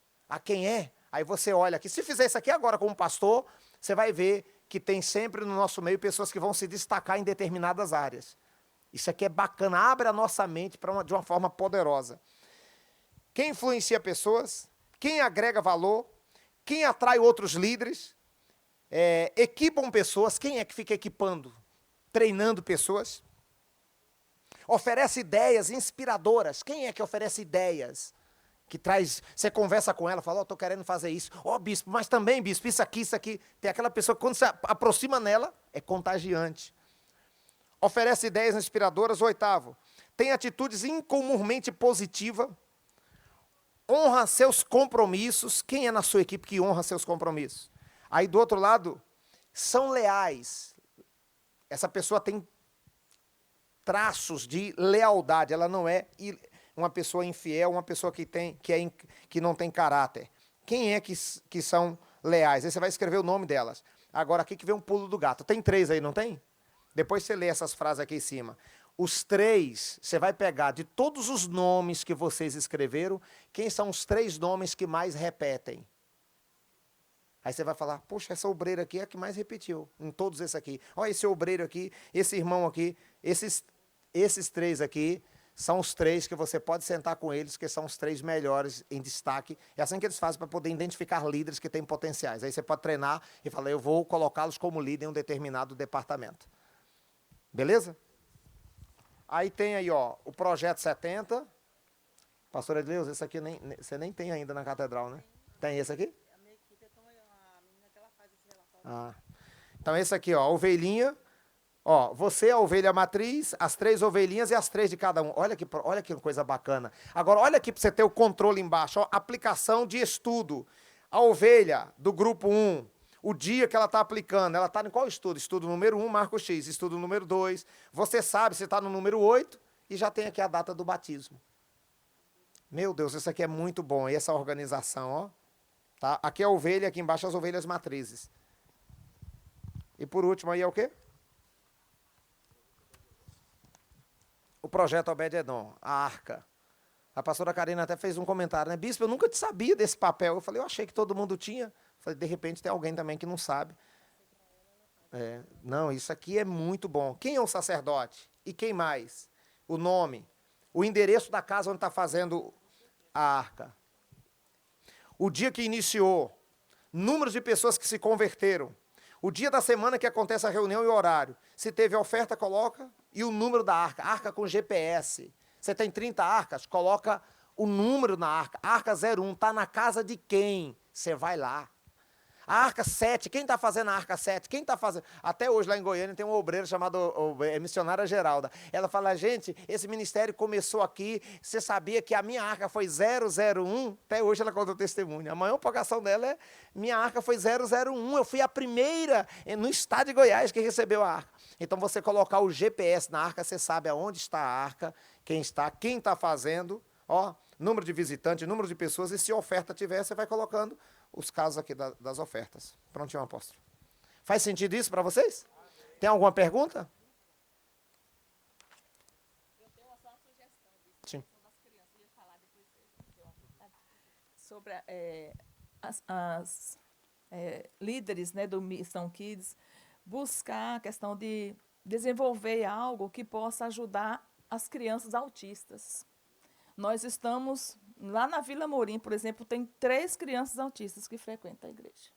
Quem é? Aí você olha aqui. Se fizer isso aqui agora como pastor, você vai ver que tem sempre no nosso meio pessoas que vão se destacar em determinadas áreas. Isso aqui é bacana, abre a nossa mente de uma forma poderosa. Quem influencia pessoas, quem agrega valor, quem atrai outros líderes, equipam pessoas, quem é que fica equipando, treinando pessoas, oferece ideias inspiradoras, quem é que oferece ideias? Que traz, você conversa com ela, fala, estou querendo fazer isso. Bispo, mas também, bispo, isso aqui. Tem aquela pessoa que quando você aproxima nela, é contagiante. Oferece ideias inspiradoras. 8º, tem atitudes incomumente positivas. honra seus compromissos. Quem é na sua equipe que honra seus compromissos? Aí do outro lado, são leais. Essa pessoa tem traços de lealdade, ela não é uma pessoa infiel, uma pessoa que não tem caráter. Quem é que são leais? Aí você vai escrever o nome delas. Agora aqui que vem um pulo do gato. Tem 3 aí, não tem? Depois você lê essas frases aqui em cima. Os 3, você vai pegar de todos os nomes que vocês escreveram, quem são os 3 nomes que mais repetem? Aí você vai falar, poxa, essa obreira aqui é a que mais repetiu, em todos esses aqui. Olha esse obreiro aqui, esse irmão aqui, esses 3 aqui são os 3 que você pode sentar com eles, que são os 3 melhores em destaque. É assim que eles fazem para poder identificar líderes que têm potenciais. Aí você pode treinar e falar, eu vou colocá-los como líder em um determinado departamento. Beleza? Aí tem aí, ó, o Projeto 70. Pastor Edileuza, esse aqui você nem tem ainda na catedral, né? Tem esse aqui? A minha equipe, então, a menina que ela faz esse relatório. Então esse aqui, ó, ovelhinha. Ó, você, a ovelha matriz, as 3 ovelhinhas e as 3 de cada um. Olha que coisa bacana. Agora, olha aqui para você ter o controle embaixo. Ó, aplicação de estudo. A ovelha do grupo 1, o dia que ela está aplicando, ela está em qual estudo? Estudo número 1, marco X. Estudo número 2. Você sabe se está no número 8 e já tem aqui a data do batismo. Meu Deus, isso aqui é muito bom. E essa organização, ó. Tá? Aqui é a ovelha, aqui embaixo as ovelhas matrizes. E por último aí é o quê? O projeto Obed-Edom, a arca. A pastora Karina até fez um comentário, né? Bispo, eu nunca sabia desse papel. Eu falei, eu achei que todo mundo tinha. Eu falei, de repente tem alguém também que não sabe. Não, isso aqui é muito bom. Quem é o sacerdote? E quem mais? O nome. O endereço da casa onde está fazendo a arca. O dia que iniciou. Números de pessoas que se converteram. O dia da semana que acontece a reunião e o horário. Se teve oferta, coloca. E o número da arca. Arca com GPS. Você tem 30 arcas, coloca o número na arca. Arca 01, está na casa de quem? Você vai lá. A arca 7, quem está fazendo a arca 7? Quem está fazendo? Até hoje lá em Goiânia tem uma obreira chamada missionária Geralda. Ela fala, gente, esse ministério começou aqui, você sabia que a minha arca foi 001? Até hoje ela conta o testemunho. A maior empolgação dela é, minha arca foi 001, eu fui a primeira no estado de Goiás que recebeu a arca. Então você colocar o GPS na arca, você sabe aonde está a arca, quem está fazendo, ó, número de visitantes, número de pessoas, e se oferta tiver, você vai colocando os casos aqui das ofertas. Prontinho, apóstolo. Faz sentido isso para vocês? Tem alguma pergunta? Eu tenho só uma sugestão. Sim. Sobre as crianças, eu ia falar depois. Sobre as líderes, né, do Missão Kids, buscar a questão de desenvolver algo que possa ajudar as crianças autistas. Nós estamos, lá na Vila Morim, por exemplo, tem 3 crianças autistas que frequentam a igreja.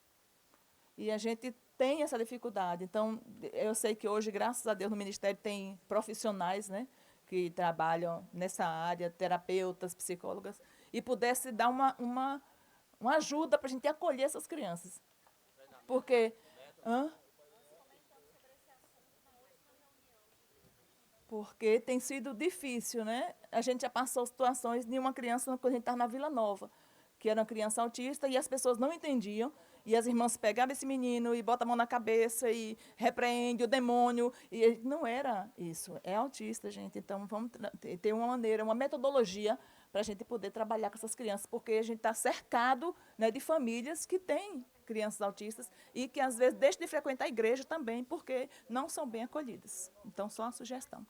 E a gente tem essa dificuldade. Então, eu sei que hoje, graças a Deus, no Ministério tem profissionais, né, que trabalham nessa área, terapeutas, psicólogas, e pudesse dar uma ajuda para a gente acolher essas crianças. Porque... Porque tem sido difícil, né? A gente já passou situações de uma criança, quando a gente estava na Vila Nova, que era uma criança autista, e as pessoas não entendiam, e as irmãs pegavam esse menino e botam a mão na cabeça e repreende o demônio, e ele não era isso, é autista, gente. Então, vamos ter uma maneira, uma metodologia para a gente poder trabalhar com essas crianças, porque a gente está cercado, né, de famílias que têm crianças autistas e que, às vezes, deixam de frequentar a igreja também, porque não são bem acolhidas. Então, só uma sugestão.